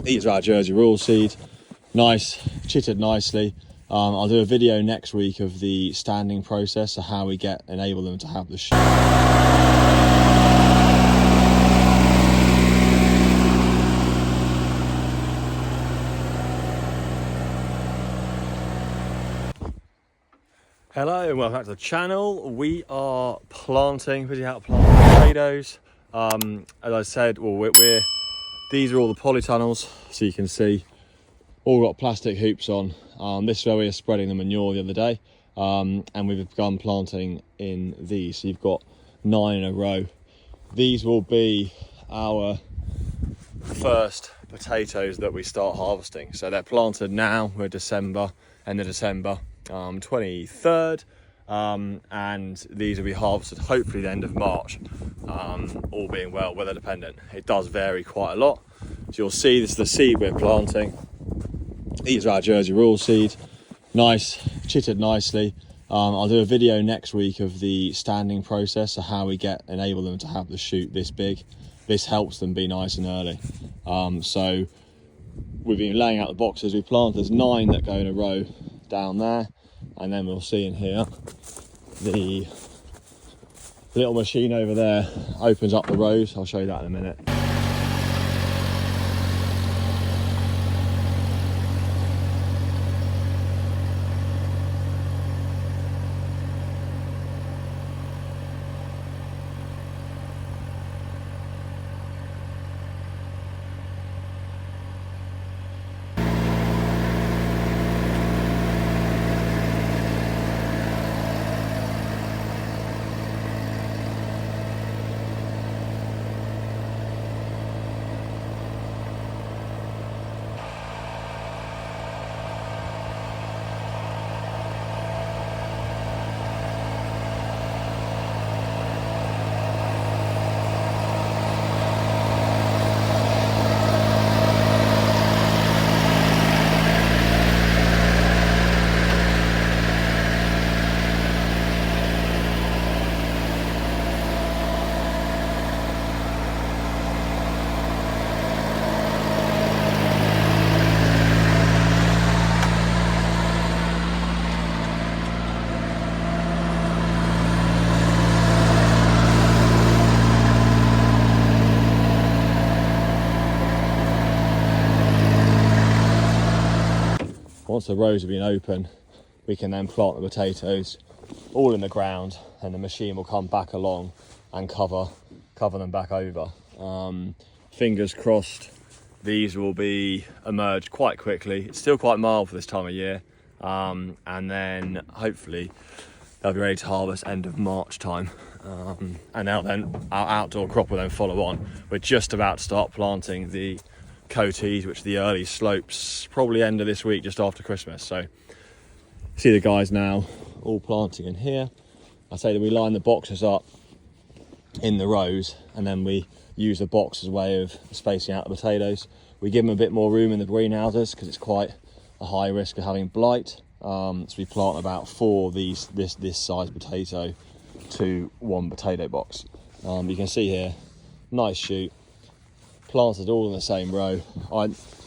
These are our Jersey Royal seed, nice, chitted nicely. I'll do a video next week of the standing process, so how we enable them to have the shoot. Hello and welcome back to the channel. We are busy out planting potatoes. As I said, these are all the polytunnels, so you can see all got plastic hoops on. This is where we were spreading the manure the other day, and we've begun planting in these. So you've got 9 in a row. These will be our first potatoes that we start harvesting. So they're planted now. We're December, end of December, 23rd, and these will be harvested hopefully the end of March, all being well, weather dependent. It does vary quite a lot. So you'll see this is the seed we're planting. These are our Jersey Royal seed, nice, chitted nicely. I'll do a video next week of the standing process, so how we enable them to have the shoot this big. This helps them be nice and early. So we've been laying out the boxes. We planted, there's 9 that go in a row down there, and then we'll see in here the little machine over there opens up the rows. I'll show you that in a minute. Once the rows have been open, we can then plant the potatoes all in the ground, and the machine will come back along and cover them back over. Fingers crossed these will be emerged quite quickly. It's still quite mild for this time of year, and then hopefully they'll be ready to harvest end of March time. And now then our outdoor crop will then follow on. We're just about to start planting the coatees, which are the early slopes, probably end of this week, just after Christmas. So see the guys now all planting in here. I say that we line the boxes up in the rows, and then we use the box as a way of spacing out the potatoes. We give them a bit more room in the greenhouses because it's quite a high risk of having blight. So we plant about 4 of this size potato to 1 potato box. You can see here, nice shoot, planted all in the same row.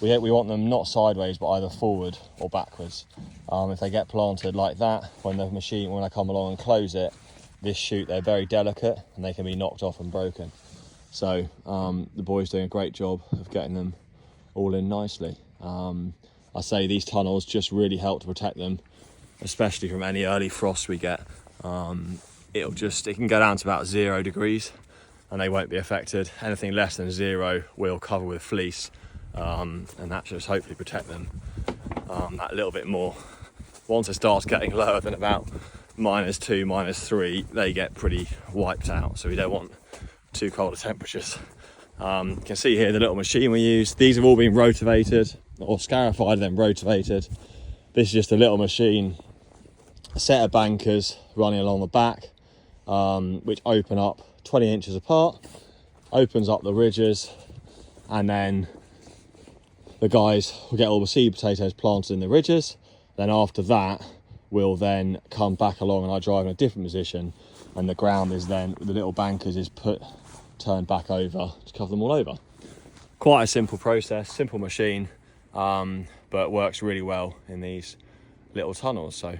We want them not sideways, but either forward or backwards. If they get planted like that, when I come along and close it, this shoot, they're very delicate and they can be knocked off and broken. So the boys doing a great job of getting them all in nicely. I say these tunnels just really help to protect them, especially from any early frost we get. It can go down to about 0 degrees and they won't be affected. Anything less than 0 we'll cover with fleece, and that should hopefully protect them that little bit more. Once it starts getting lower than about -2, -3, they get pretty wiped out, so we don't want too cold temperatures. You can see here the little machine we use. These have all been rotavated or scarified and then rotavated. This is just a little machine, a set of bankers running along the back, which open up 20 inches apart, opens up the ridges, and then the guys will get all the seed potatoes planted in the ridges. Then after that, we'll then come back along and I drive in a different position, and the ground is then, the little bankers is turned back over to cover them all over. quite a simple process, simple machine, but works really well in these little tunnels. So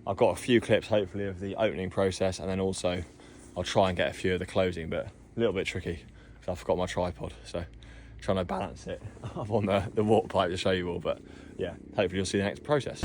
I've got a few clips hopefully of the opening process, and then also I'll try and get a few of the closing, but a little bit tricky because I forgot my tripod, so trying to balance it up on the water pipe to show you all. But yeah, hopefully you'll see the next process.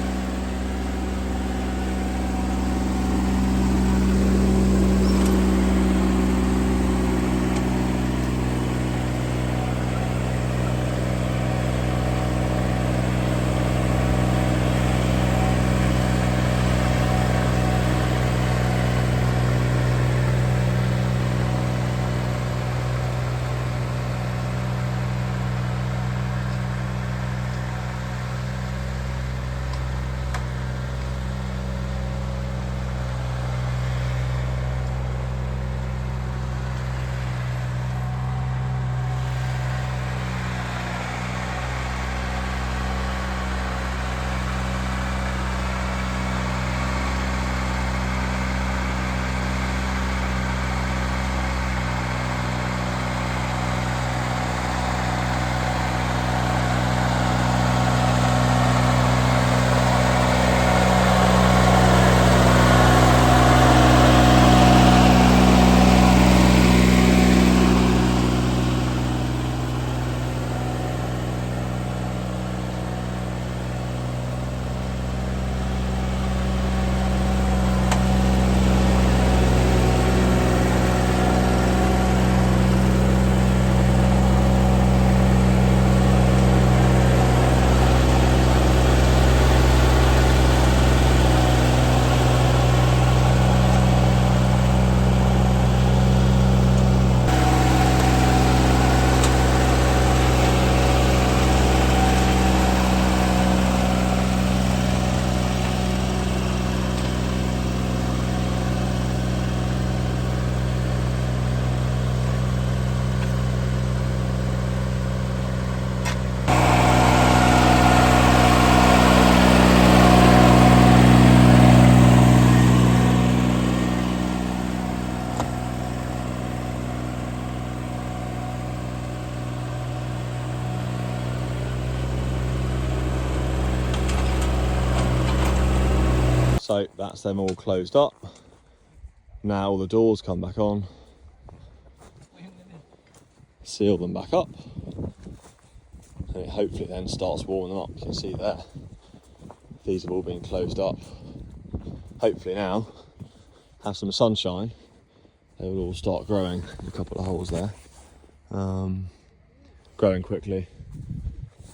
So that's them all closed up. Now all the doors come back on. Seal them back up. And it hopefully then starts warming them up. You can see there. These have all been closed up. Hopefully now, have some sunshine. They will all start growing. A couple of holes there. Growing quickly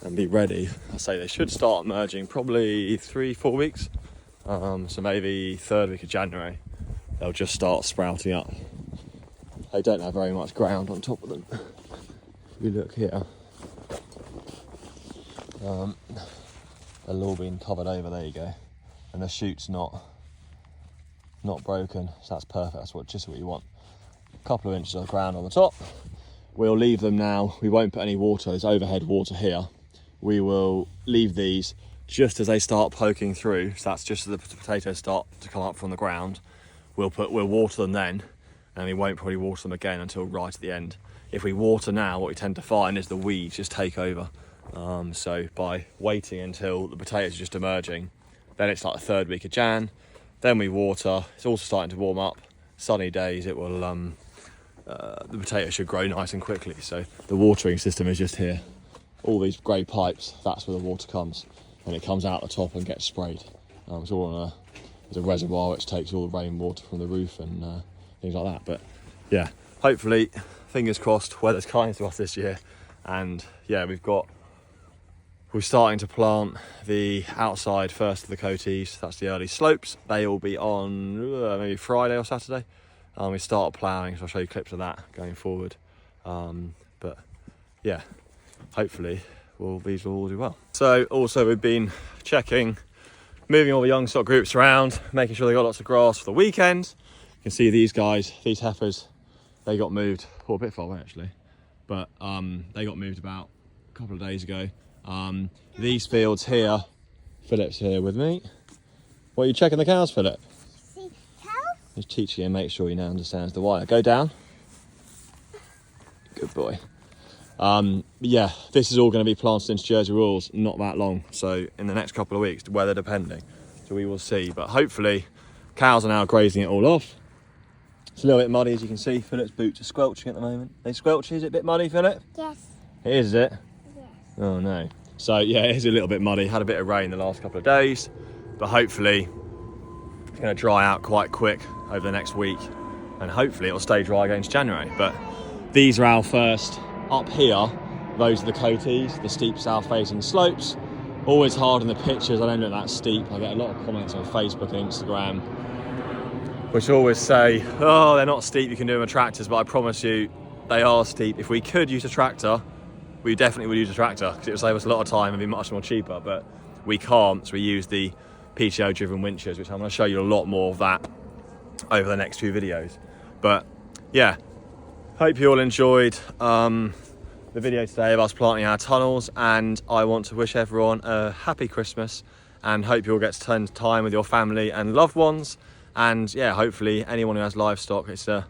and be ready. I say they should start emerging probably 3-4 weeks. So maybe 3rd week of January, they'll just start sprouting up. They don't have very much ground on top of them. If you look here, they'll all been covered over, there you go. And the shoot's not broken, so that's perfect, that's just what you want. A couple of inches of ground on the top. We'll leave them now, we won't put any water, there's overhead water here. We will leave these just as they start poking through, so that's just as the potatoes start to come up from the ground. We'll water them then, and we won't probably water them again until right at the end. If we water now, what we tend to find is the weeds just take over. So by waiting until the potatoes are just emerging, then it's like the 3rd week of Jan, then we water, it's also starting to warm up, sunny days, it will, the potatoes should grow nice and quickly. So the watering system is just here. All these grey pipes, that's where the water comes. And it comes out the top and gets sprayed. It's all on there's a reservoir which takes all the rainwater from the roof and things like that. But yeah, hopefully, fingers crossed, weather's kind to us this year. And yeah, we're starting to plant the outside first of the coatees. That's the early slopes. They will be on maybe Friday or Saturday. We start ploughing, so I'll show you clips of that going forward. But yeah, hopefully these will all do well. So also we've been checking, moving all the young stock groups around, making sure they got lots of grass for the weekend. You can see these guys, these heifers, they got moved, a bit far away actually, but they got moved about a couple of days ago. These fields here, Philip's here with me. What are you checking the cows, Philip? See cows? Just teaching him, make sure he now understands the wire. Go down. Good boy. Yeah, this is all going to be planted into Jersey rules not that long, so in the next couple of weeks, weather depending, so we will see. But hopefully cows are now grazing it all off. It's a little bit muddy, as you can see. Philip's boots are squelching at the moment. They squelchy? Is it a bit muddy, Philip? Yes. It is it? Yes. Oh no. So yeah, it is a little bit muddy. Had a bit of rain the last couple of days, but hopefully it's going to dry out quite quick over the next week, and hopefully it'll stay dry against January. But these are our first up here. Those are the coatees, the steep south facing slopes. Always hard in the pictures. I don't look that steep. I get a lot of comments on Facebook and Instagram which always say, oh, they're not steep, you can do them with tractors, but I promise you they are steep. If we could use a tractor, we definitely would use a tractor because it would save us a lot of time and be much more cheaper, but we can't, so we use the PTO driven winches, which I'm going to show you a lot more of that over the next few videos. But yeah, hope you all enjoyed the video today of us planting our tunnels, and I want to wish everyone a happy Christmas and hope you all get to spend time with your family and loved ones. And yeah, hopefully anyone who has livestock, it's a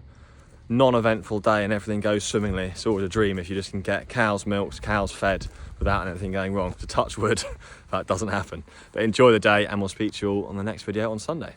non-eventful day and everything goes swimmingly. It's always a dream if you just can get cows milked, cows fed without anything going wrong. To touch wood, that doesn't happen. But enjoy the day, and we'll speak to you all on the next video on Sunday.